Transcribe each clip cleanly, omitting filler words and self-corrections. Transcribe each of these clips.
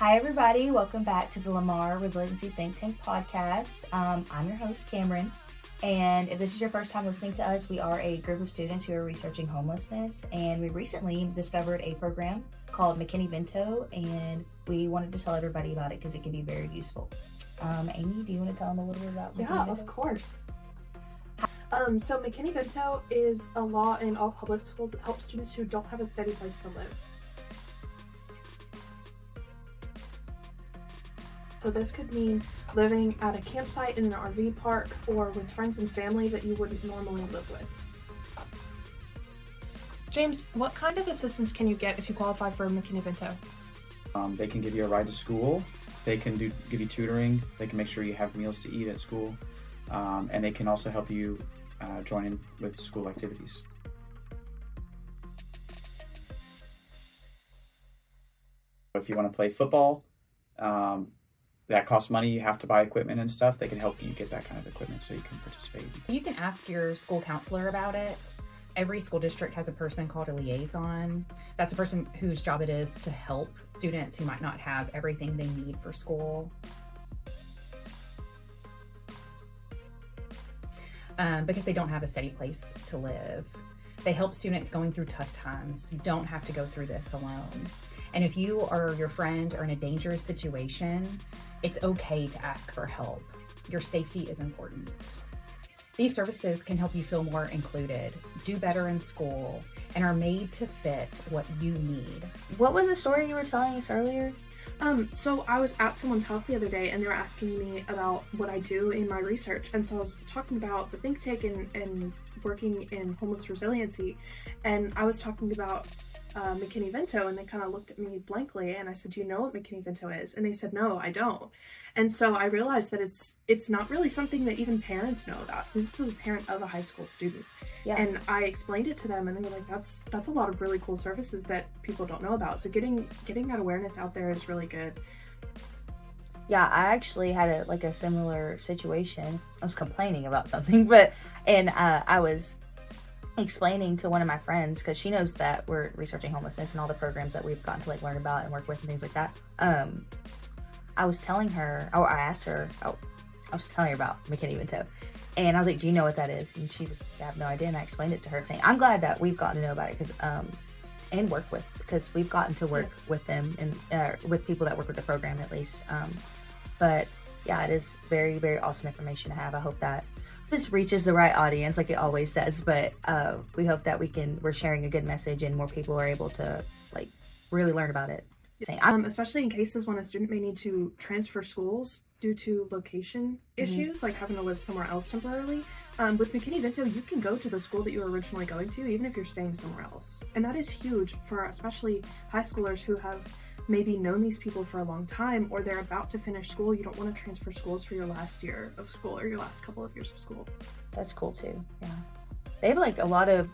Hi, everybody. Welcome back to the Lamar Resiliency Think Tank podcast. I'm your host, Cameron. And if this is your first time listening to us, we are a group of students who are researching homelessness. And we recently discovered a program called McKinney-Vento, and we wanted to tell everybody about it because it can be very useful. Amy, do you want to tell them a little bit about McKinney-Vento? Yeah, of course. So McKinney-Vento is a law in all public schools that helps students who don't have a steady place to live. So this could mean living at a campsite in an RV park or with friends and family that you wouldn't normally live with. James, what kind of assistance can you get if you qualify for McKinney-Vento? They can give you a ride to school. They can give you tutoring. They can make sure you have meals to eat at school. And they can also help you join in with school activities. If you want to play football, that costs money. You have to buy equipment and stuff. They can help you get that kind of equipment so you can participate. You can ask your school counselor about it. Every school district has a person called a liaison. That's a person whose job it is to help students who might not have everything they need for school. Because they don't have a steady place to live. They help students going through tough times. You don't have to go through this alone. And if you or your friend are in a dangerous situation, it's okay to ask for help. Your safety is important. These services can help you feel more included, do better in school, and are made to fit what you need. What was the story you were telling us earlier? So I was at someone's house the other day and they were asking me about what I do in my research. And so I was talking about the think tank and working in homeless resiliency. And I was talking about McKinney-Vento, and they kind of looked at me blankly, and I said, do you know what McKinney-Vento is? And they said, no, I don't. And so I realized that it's not really something that even parents know about, because this is a parent of a high school student. Yeah. And I explained it to them, and they were like, that's a lot of really cool services that people don't know about. So getting that awareness out there is really good. Yeah, I actually had a similar situation. I was complaining about something, and I was explaining to one of my friends, because she knows that we're researching homelessness and all the programs that we've gotten to learn about and work with and things like that. I was telling her, I asked her, I was telling her about McKinney-Vento, and I was like, do you know what that is? And she was, I have no idea. And I explained it to her, saying, I'm glad that we've gotten to know about it, and work with, because we've gotten to work with them and with people that work with the program at least. But yeah, it is very, very awesome information to have. I hope that this reaches the right audience, like it always says, but we hope that we're sharing a good message and more people are able to really learn about it. Especially in cases when a student may need to transfer schools due to location issues, like having to live somewhere else temporarily. With McKinney-Vento, you can go to the school that you were originally going to, even if you're staying somewhere else. And that is huge for especially high schoolers who have maybe known these people for a long time, or they're about to finish school. You don't want to transfer schools for your last year of school or your last couple of years of school. That's cool too. Yeah, they have a lot of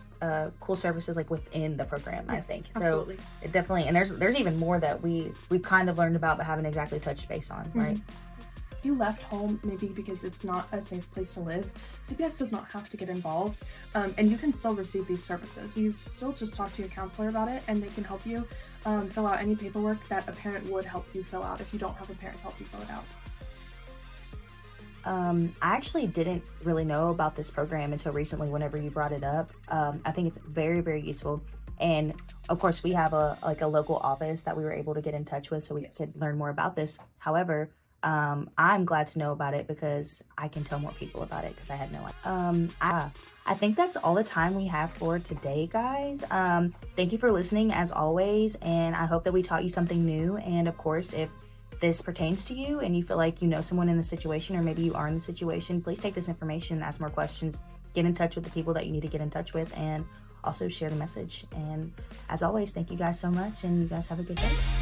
cool services within the program. Yes, I think absolutely. So it definitely, and there's even more that we've kind of learned about but haven't exactly touched base on, right? You left home maybe because it's not a safe place to live, CPS does not have to get involved, and you can still receive these services. You still just talk to your counselor about it, and they can help you fill out any paperwork that a parent would help you fill out if you don't have a parent help you fill it out. I actually didn't really know about this program until recently whenever you brought it up. I think it's very, very useful. And of course, we have a local office that we were able to get in touch with so we could learn more about this. However, I'm glad to know about it because I can tell more people about it because I had no idea. I think that's all the time we have for today, guys. Thank you for listening as always, and I hope that we taught you something new. And of course, if this pertains to you and you feel like you know someone in the situation, or maybe you are in the situation, please take this information, ask more questions, get in touch with the people that you need to get in touch with, and also share the message. And as always, thank you guys so much, and you guys have a good day.